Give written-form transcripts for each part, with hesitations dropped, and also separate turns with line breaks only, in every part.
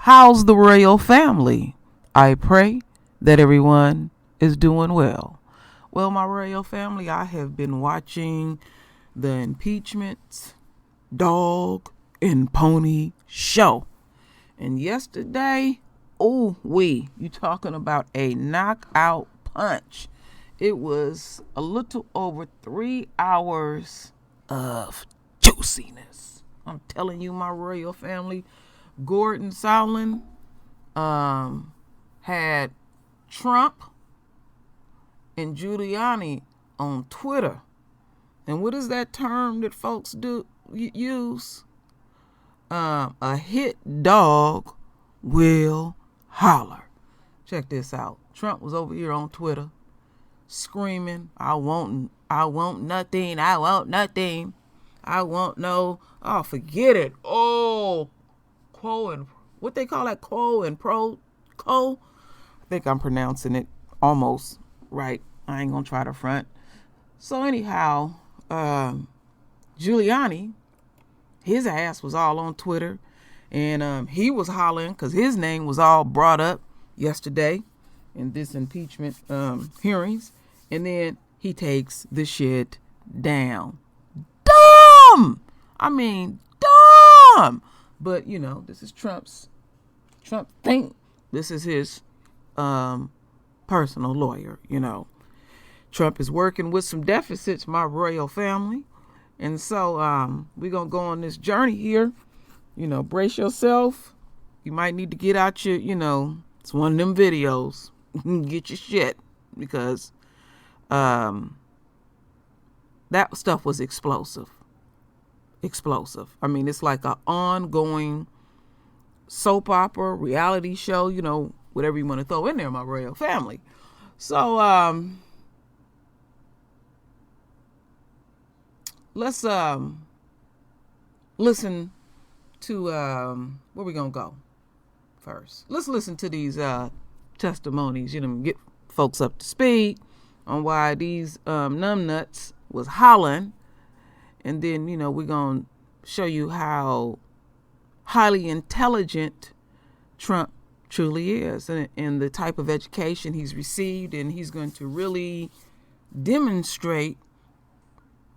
How's the royal family? I pray that everyone is doing well. Well, my royal family, I have been watching the Impeachment Dog and Pony show. And yesterday, you talking about a knockout punch. It was a little over 3 hours of juiciness. I'm telling you, my royal family. Gordon Sondland had Trump and Giuliani on Twitter. And what is that term that folks use? A hit dog will holler. Check this out. Trump was over here on Twitter screaming, I want nothing. I want nothing. I want no, forget it. What they call that? Quo and pro? I think I'm pronouncing it almost right. I ain't gonna try to front. So anyhow, Giuliani, his ass was all on Twitter, and he was hollering because his name was all brought up yesterday in this impeachment hearings, and then he takes the shit down. Dumb! I mean, dumb! But, this is Trump think this is his personal lawyer, Trump is working with some deficits, my royal family. And so we're going to go on this journey here. Brace yourself. You might need to get out your, it's one of them videos. Get your shit. Because that stuff was explosive. I mean, it's like an ongoing soap opera, reality show, whatever you want to throw in there, my royal family. So, let's listen to where we gonna go first. Let's listen to these testimonies, get folks up to speed on why these numbnuts was hollering, and then we're gonna show you how highly intelligent Trump truly is, and the type of education he's received, and he's going to really demonstrate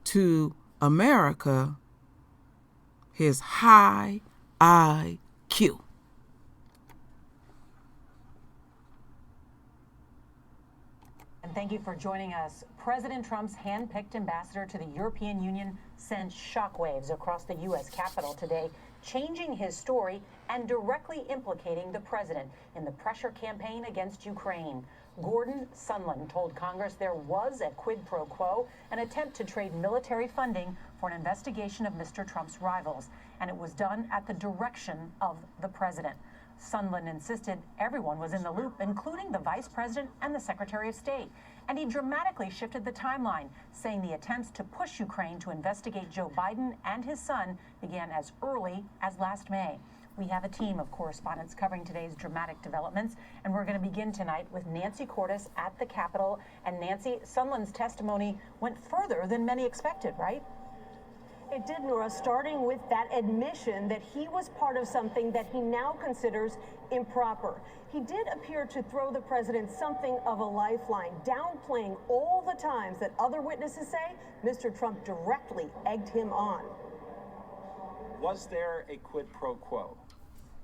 to America his high IQ.
And thank you for joining us. President Trump's hand-picked ambassador to the European Union sent shockwaves across the U.S. Capitol today, changing his story and directly implicating the president in the pressure campaign against Ukraine. Gordon Sondland told Congress there was a quid pro quo, an attempt to trade military funding for an investigation of Mr. Trump's rivals, and it was done at the direction of the president. Sondland insisted everyone was in the loop, including the vice president and the secretary of state. And he dramatically shifted the timeline, saying the attempts to push Ukraine to investigate Joe Biden and his son began as early as last May. We have a team of correspondents covering today's dramatic developments, and we're going to begin tonight with Nancy Cordes at the Capitol. And Nancy, Sondland's testimony went further than many expected, right?
It did, Nora, starting with that admission that he was part of something that he now considers improper. He did appear to throw the president something of a lifeline, downplaying all the times that other witnesses say Mr. Trump directly egged him on.
Was there a quid pro quo?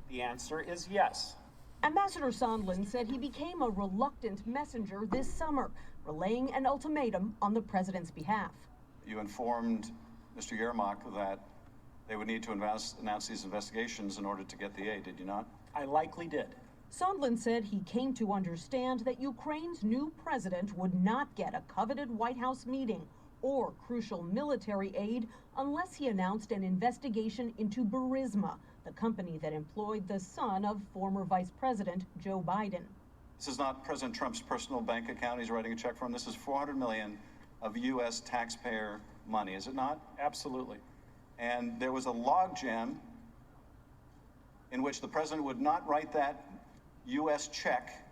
The answer is yes.
Ambassador Sondland said he became a reluctant messenger this summer, relaying an ultimatum on the president's behalf.
You informed Mr. Yermak that they would need to announce these investigations in order to get the aid, did you not?
I likely did.
Sondland said he came to understand that Ukraine's new president would not get a coveted White House meeting or crucial military aid unless he announced an investigation into Burisma, the company that employed the son of former Vice President Joe Biden.
This is not President Trump's personal bank account he's writing a check from. This is $400 million of U.S. taxpayer money, is it not?
Absolutely.
And there was a logjam in which the president would not write that U.S. check,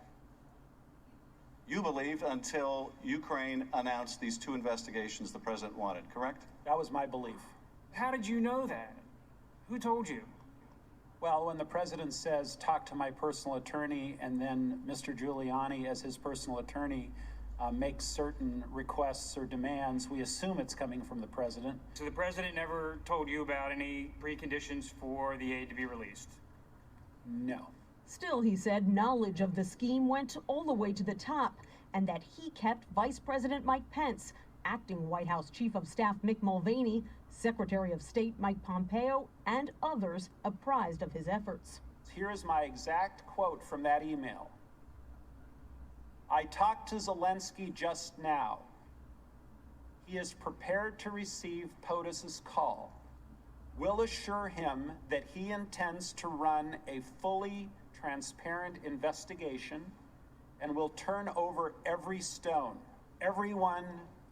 you believed, until Ukraine announced these two investigations the president wanted, correct?
That was my belief. How did you know that? Who told you? Well, when the president says, talk to my personal attorney, and then Mr. Giuliani, as his personal attorney, makes certain requests or demands, we assume it's coming from the president.
So the president never told you about any preconditions for the aid to be released?
No.
Still, he said knowledge of the scheme went all the way to the top, and that he kept Vice President Mike Pence, acting White House Chief of Staff Mick Mulvaney, Secretary of State Mike Pompeo, and others apprised of his efforts.
Here is my exact quote from that email. I talked to Zelensky just now. He is prepared to receive POTUS's call. We'll assure him that he intends to run a fully transparent investigation and will turn over every stone. Everyone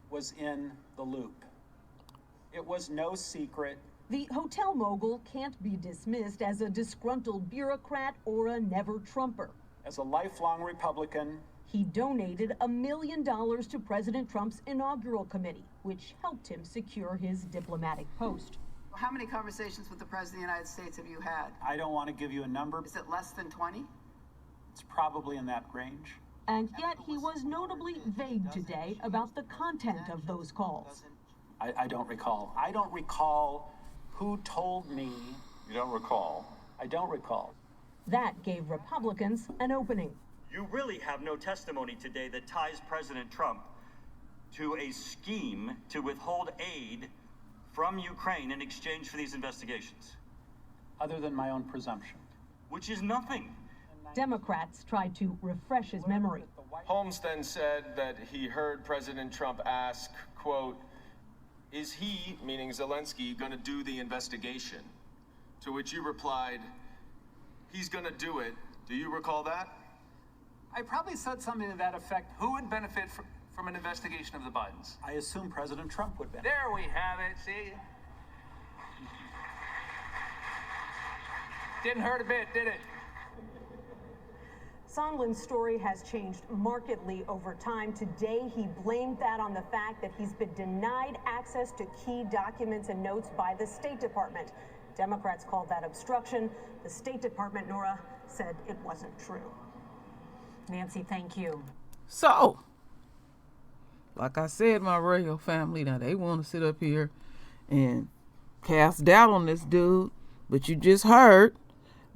was in the loop. It was no secret.
The hotel mogul can't be dismissed as a disgruntled bureaucrat or a never-Trumper.
As a lifelong Republican,
he donated $1 million to President Trump's inaugural committee, which helped him secure his diplomatic post.
How many conversations with the President of the United States have you had?
I don't want to give you a number.
Is it less than 20?
It's probably in that range.
And yet he was notably vague today about the content of those calls.
I don't recall. I don't recall who told me.
You don't recall?
I don't recall.
That gave Republicans an opening.
You really have no testimony today that ties President Trump to a scheme to withhold aid from Ukraine in exchange for these investigations.
Other than my own presumption.
Which is nothing.
Democrats tried to refresh his memory.
Holmes then said that he heard President Trump ask, quote, is he, meaning Zelensky, going to do the investigation? To which you replied, he's going to do it. Do you recall that?
I probably said something to that effect. Who would benefit from an investigation of the Bidens?
I assume President Trump would benefit.
There we have it, see? Didn't hurt a bit, did it?
Sondland's story has changed markedly over time. Today, he blamed that on the fact that he's been denied access to key documents and notes by the State Department. Democrats called that obstruction. The State Department, Nora, said it wasn't true. Nancy, thank you.
So, like I said, my royal family, now they want to sit up here and cast doubt on this dude, but you just heard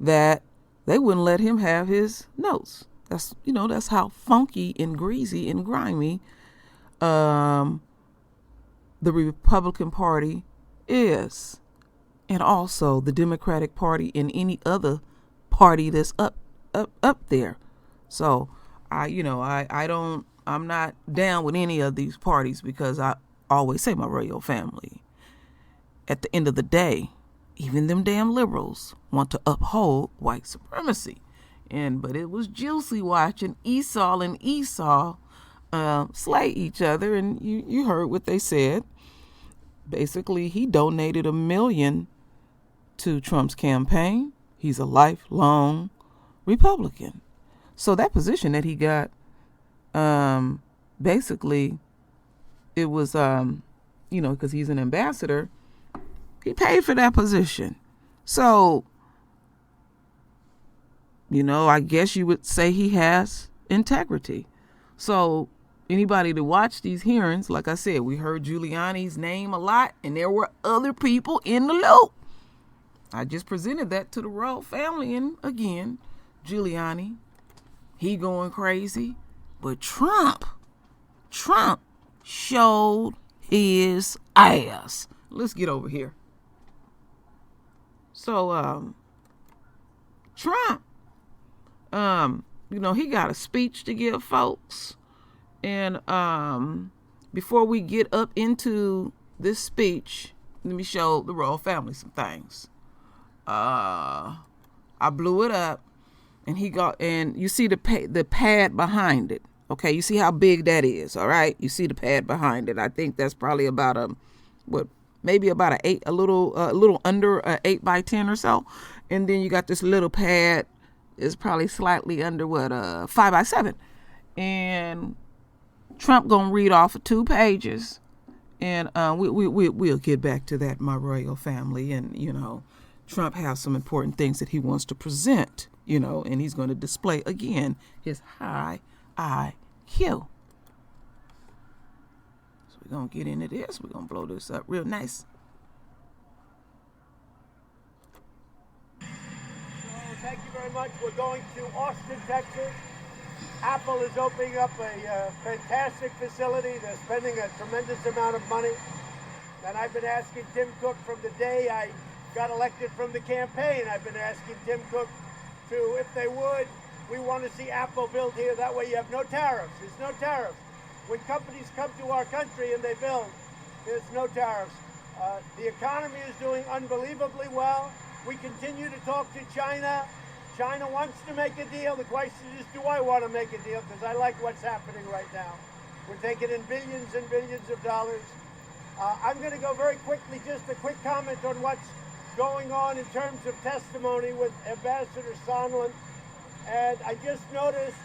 that they wouldn't let him have his notes. That's how funky and greasy and grimy the Republican Party is. And also the Democratic Party and any other party that's up there. So I'm not down with any of these parties because I always say my royal family. At the end of the day, even them damn liberals want to uphold white supremacy. But it was juicy watching Esau and Esau slay each other. And you heard what they said. Basically, he donated $1 million to Trump's campaign. He's a lifelong Republican. So that position that he got, basically, it was, because he's an ambassador, he paid for that position. So, I guess you would say he has integrity. So anybody to watch these hearings, like I said, we heard Giuliani's name a lot, and there were other people in the loop. I just presented that to the royal family, and again, Giuliani, he going crazy. But Trump showed his ass. Let's get over here. So, Trump, he got a speech to give folks. And before we get up into this speech, let me show the royal family some things. I blew it up, and you see the pad behind it. Okay, you see how big that is. All right, you see the pad behind it. I think that's probably about maybe about a little under a 8x10 or so. And then you got this little pad is probably slightly under 5x7. And Trump gonna read off of 2 pages, and we'll get back to that, my royal family. And Trump has some important things that he wants to present, and he's going to display, again, his high IQ. So we're going to get into this. We're going to blow this up real nice.
Thank you very much. We're going to Austin, Texas. Apple is opening up a fantastic facility. They're spending a tremendous amount of money. And I've been asking Tim Cook from the day I got elected from the campaign. I've been asking Tim Cook to, if they would, we want to see Apple build here. That way you have no tariffs. There's no tariffs. When companies come to our country and they build, there's no tariffs. The economy is doing unbelievably well. We continue to talk to China. China wants to make a deal. The question is, do I want to make a deal? Because I like what's happening right now. We're taking in billions and billions of dollars. I'm going to go very quickly, just a quick comment on what's going on in terms of testimony with Ambassador Sondland. And I just noticed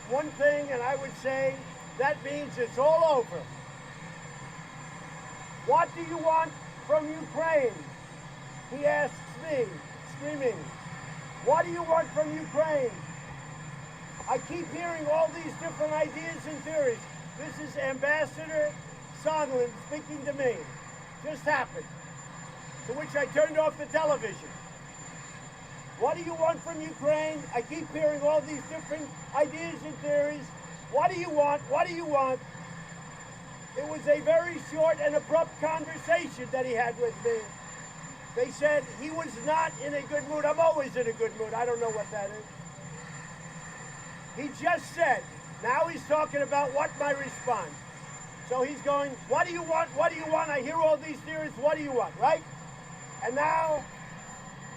one thing, and I would say that means it's all over. What do you want from Ukraine? He asks me, screaming. What do you want from Ukraine? I keep hearing all these different ideas and theories. This is Ambassador Sondland speaking to me. Just happened. To which I turned off the television. What do you want from Ukraine? I keep hearing all these different ideas and theories. What do you want? What do you want? It was a very short and abrupt conversation that he had with me. They said he was not in a good mood. I'm always in a good mood. I don't know what that is. He just said, now he's talking about what my response. So he's going, what do you want? What do you want? I hear all these theories. What do you want, right? And now,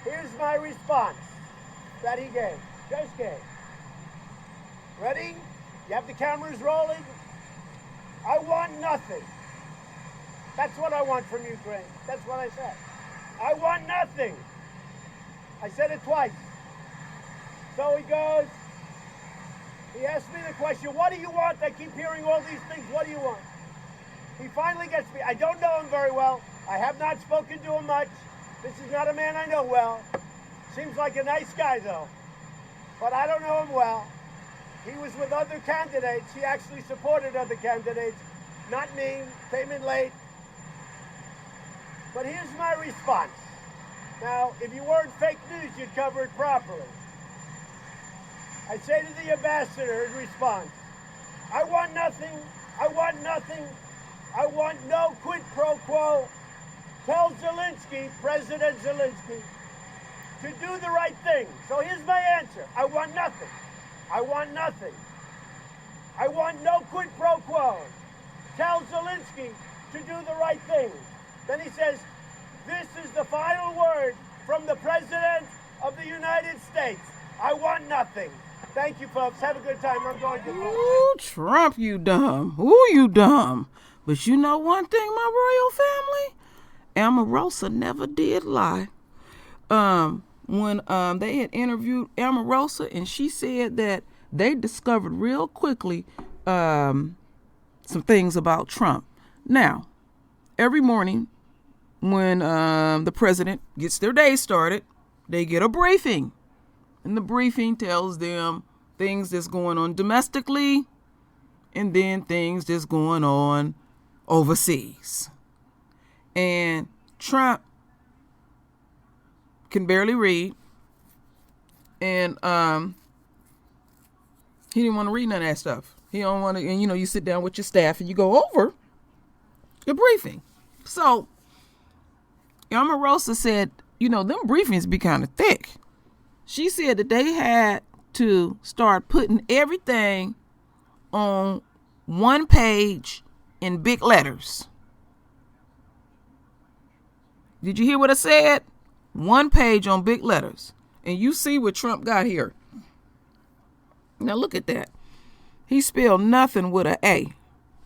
here's my response that he gave, just gave. Ready? You have the cameras rolling? I want nothing. That's what I want from Ukraine. That's what I said. I want nothing. I said it twice. So he goes, he asked me the question, what do you want? I keep hearing all these things. What do you want? He finally gets me. I don't know him very well. I have not spoken to him much. This is not a man I know well. Seems like a nice guy, though. But I don't know him well. He was with other candidates. He actually supported other candidates. Not me. Came in late. But here's my response. Now, if you weren't fake news, you'd cover it properly. I say to the ambassador in response, I want nothing. I want nothing. I want no quid pro quo. Tell Zelensky, President Zelensky, to do the right thing. So here's my answer. I want nothing. I want nothing. I want no quid pro quo. Tell Zelensky to do the right thing. Then he says, this is the final word from the President of the United States. I want nothing. Thank you, folks. Have a good time. I'm going to vote.
Ooh, Trump, you dumb. Ooh, you dumb. But you know one thing, my royal family? Omarosa never did lie. When they had interviewed Omarosa, and she said that they discovered real quickly some things about Trump. Now, every morning when the president gets their day started, they get a briefing. And the briefing tells them things that's going on domestically and then things that's going on overseas. And Trump can barely read. And he didn't want to read none of that stuff. He don't want to, and you sit down with your staff and you go over the briefing. So Omarosa said, them briefings be kind of thick. She said that they had to start putting everything on one page in big letters. Did you hear what I said? One page on big letters. And you see what Trump got here. Now look at that. He spelled nothing with an A.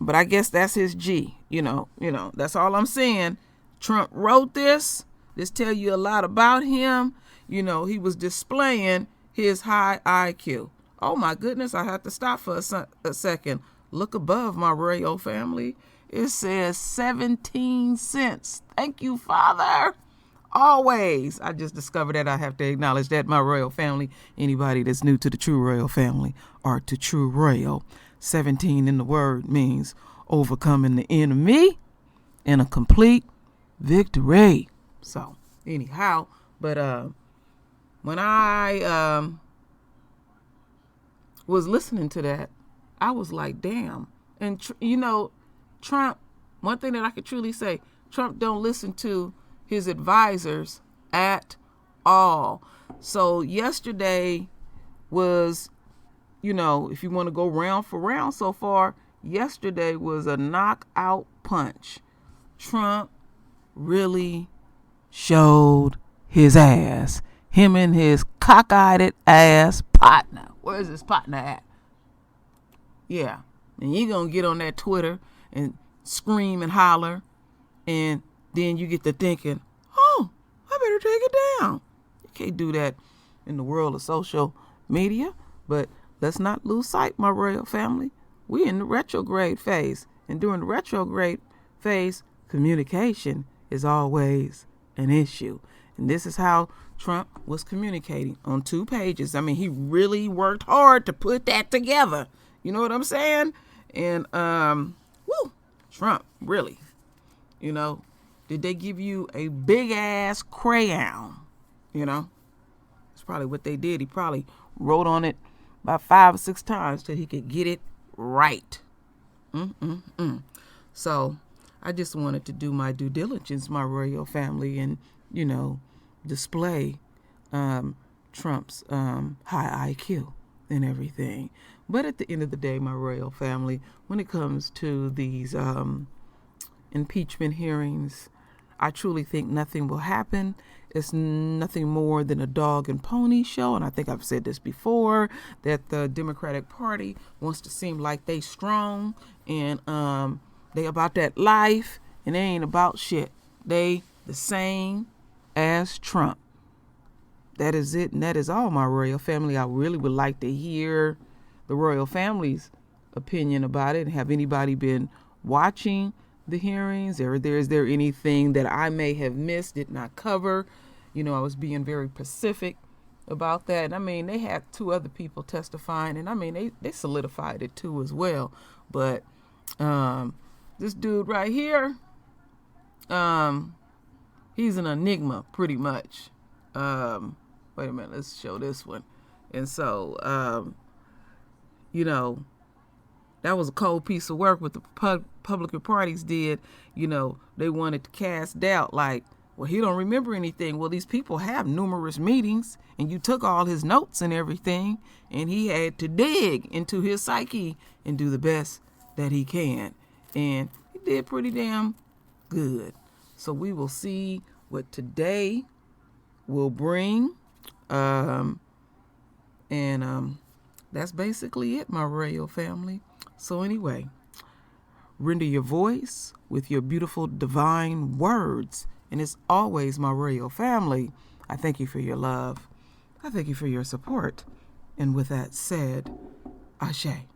But I guess that's his G. That's all I'm saying. Trump wrote this. This tell you a lot about him. He was displaying his high IQ. Oh my goodness, I have to stop for a second. Look above, my royal family. It says 17 cents. Thank you, Father. always. I just discovered that I have to acknowledge that, my royal family. Anybody that's new to the True Royal family or to True Royal, 17 in the word means overcoming the enemy in a complete victory. So anyhow, but when I was listening to that, I was like, damn. And Trump, one thing that I could truly say, Trump don't listen to his advisors at all. So yesterday was, if you want to go round for round so far, yesterday was a knockout punch. Trump really showed his ass. Him and his cockeyed ass partner. Where's his partner at? Yeah. And you gonna get on that Twitter and scream and holler, and then you get to thinking, oh, I better take it down. You can't do that in the world of social media. But let's not lose sight, my royal family. We in the retrograde phase. And during the retrograde phase, communication is always an issue. And this is how Trump was communicating on 2 pages. I mean, he really worked hard to put that together. You know what I'm saying? And, Trump, really, did they give you a big ass crayon? It's probably what they did. He probably wrote on it about 5 or 6 times till he could get it right. So I just wanted to do my due diligence, my royal family, and, display Trump's high IQ and everything. But at the end of the day, my royal family, when it comes to these impeachment hearings, I truly think nothing will happen. It's nothing more than a dog and pony show. And I think I've said this before, that the Democratic Party wants to seem like they strong and they about that life, and they ain't about shit. They the same as Trump. That is it, and that is all, my royal family. I really would like to hear the royal family's opinion about it. Have anybody been watching the hearings? Is there anything that I may have missed, did not cover? I was being very specific about that. And I mean, they had 2 other people testifying, and I mean, they solidified it too as well. But this dude right here, he's an enigma pretty much. Wait a minute, let's show this one. And so, that was a cold piece of work what the Republican parties did. They wanted to cast doubt, like, well, he don't remember anything. Well, these people have numerous meetings, and you took all his notes and everything, and he had to dig into his psyche and do the best that he can. And he did pretty damn good. So we will see what today will bring. That's basically it, my royal family. So anyway, render your voice with your beautiful divine words. And it's always, my royal family, I thank you for your love. I thank you for your support. And with that said, Ashe.